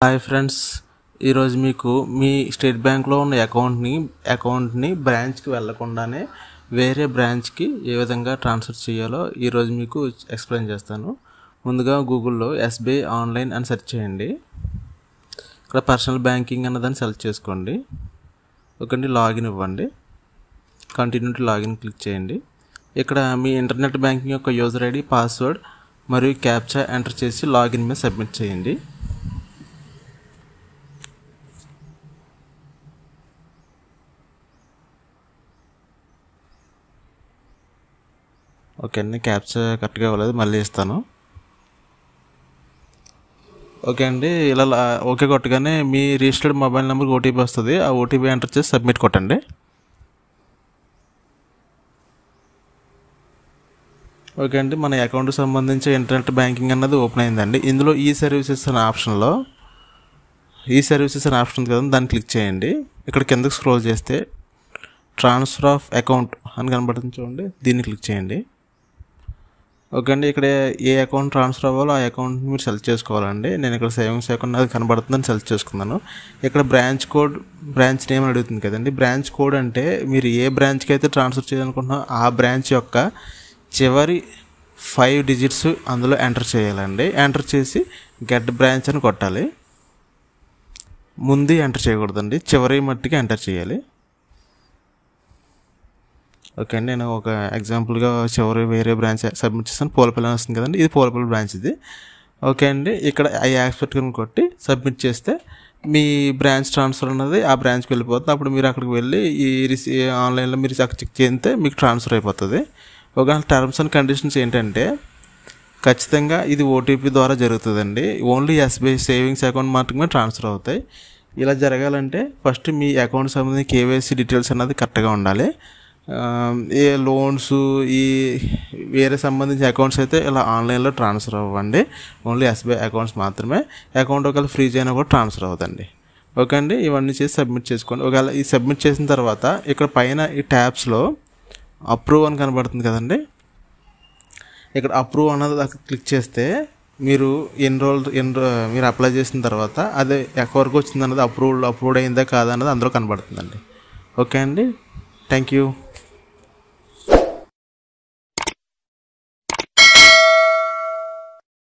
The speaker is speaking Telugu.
హాయ్ ఫ్రెండ్స్, ఈరోజు మీకు మీ స్టేట్ బ్యాంక్లో ఉన్న అకౌంట్ని బ్రాంచ్కి వెళ్ళకుండానే వేరే బ్రాంచ్కి ఏ విధంగా ట్రాన్స్ఫర్ చేయాలో ఈరోజు మీకు ఎక్స్ప్లెయిన్ చేస్తాను. ముందుగా గూగుల్లో ఎస్బీఐ ఆన్లైన్ అని సెర్చ్ చేయండి. ఇక్కడ పర్సనల్ బ్యాంకింగ్ అన్నదాన్ని సెలెక్ట్ చేసుకోండి. ఓకే, లాగిన్ ఇవ్వండి. కంటిన్యూ టు లాగిన్ క్లిక్ చేయండి. ఇక్కడ మీ ఇంటర్నెట్ బ్యాంకింగ్ యొక్క యూజర్ ఐడి, పాస్వర్డ్ మరియు క్యాప్చా ఎంటర్ చేసి లాగిన్ మీద సబ్మిట్ చేయండి. ఓకే అండి, క్యాప్చా కరెక్ట్గా ఇవ్వలేదు, మళ్ళీ ఇస్తాను. ఓకే అండి, ఇలా ఓకే కొట్టగానే మీ రిజిస్టర్డ్ మొబైల్ నెంబర్కి ఓటీపీ వస్తుంది. ఆ ఓటీపీ ఎంటర్ చేసి సబ్మిట్ కొట్టండి. ఓకే అండి, మన అకౌంట్కి సంబంధించి ఇంటర్నెట్ బ్యాంకింగ్ అన్నది ఓపెన్ అయిందండి. ఇందులో ఈ సర్వీసెస్ అనే ఆప్షన్లో కదా, దాన్ని క్లిక్ చేయండి. ఇక్కడ కిందకి స్క్రోల్ చేస్తే ట్రాన్స్ఫర్ ఆఫ్ అకౌంట్ అని కనబడుతుంది చూడండి, దీన్ని క్లిక్ చేయండి. ఓకే అండి, ఇక్కడ ఏ అకౌంట్ ట్రాన్స్ఫర్ అవ్వాలో ఆ అకౌంట్ని మీరు సెలెక్ట్ చేసుకోవాలండి. నేను ఇక్కడ సేవింగ్స్ అకౌంట్ అది కనబడుతుందని సెలెక్ట్ చేసుకున్నాను. ఇక్కడ బ్రాంచ్ నేమ్ అడుగుతుంది కదండి. బ్రాంచ్ కోడ్ అంటే మీరు ఏ బ్రాంచ్కి అయితే ట్రాన్స్ఫర్ చేయాలనుకుంటున్నారో ఆ బ్రాంచ్ యొక్క చివరి 5 డిజిట్స్ అందులో ఎంటర్ చేయాలండి. ఎంటర్ చేసి గెట్ బ్రాంచ్ అని కొట్టాలి. ముందు ఎంటర్ చేయకూడదండి, చివరి మట్టికి ఎంటర్ చేయాలి. ఓకే అండి, నేను ఒక ఎగ్జాంపుల్గా చివరి వేరే బ్రాంచ్ సబ్మిట్ చేస్తాను. పోలపల్లి వస్తుంది కదండి, ఇది పోలపల్లి బ్రాంచ్ ఇది. ఓకే అండి, ఇక్కడ ఐ యాక్సెప్ట్ కొట్టి సబ్మిట్ చేస్తే మీ బ్రాంచ్ ట్రాన్స్ఫర్ అన్నది ఆ బ్రాంచ్కి వెళ్ళిపోతుంది. అప్పుడు మీరు అక్కడికి వెళ్ళి ఈ ఆన్లైన్లో మీరు చెక్ చేస్తే మీకు ట్రాన్స్ఫర్ అయిపోతుంది. ఒక టర్మ్స్ అండ్ కండిషన్స్ ఏంటంటే ఖచ్చితంగా ఇది ఓటీపీ ద్వారా జరుగుతుందండి. ఓన్లీ ఎస్బీఐ సేవింగ్స్ అకౌంట్ మాత్రమే ట్రాన్స్ఫర్ అవుతాయి. ఇలా జరగాలంటే ఫస్ట్ మీ అకౌంట్ సంబంధించి కేవైసీ డీటెయిల్స్ అన్నది కరెక్ట్గా ఉండాలి. ఏ లోన్స్ ఈ వేరే సంబంధించిన అకౌంట్స్ అయితే ఇలా ఆన్లైన్లో ట్రాన్స్ఫర్ అవ్వండి. ఓన్లీ ఎస్బీఐ అకౌంట్స్ మాత్రమే. అకౌంట్ ఒకవేళ ఫ్రీజ్ అయినా కూడా ట్రాన్స్ఫర్ అవుతుంది. ఓకే అండి, ఇవన్నీ చేసి సబ్మిట్ చేసుకోండి. ఒకవేళ ఈ సబ్మిట్ చేసిన తర్వాత ఇక్కడ పైన ఈ ట్యాబ్స్లో అప్రూవ్ అని కనబడుతుంది కదండి. ఇక్కడ అప్రూవ్ అన్నది క్లిక్ చేస్తే మీరు మీరు అప్లై చేసిన తర్వాత అదే ఎక్కడికి వచ్చింది అన్నది అప్రూవ్డ్ అయిందా కాదా అన్నది అందులో కనబడుతుందండి. ఓకే అండి, థ్యాంక్ యూ.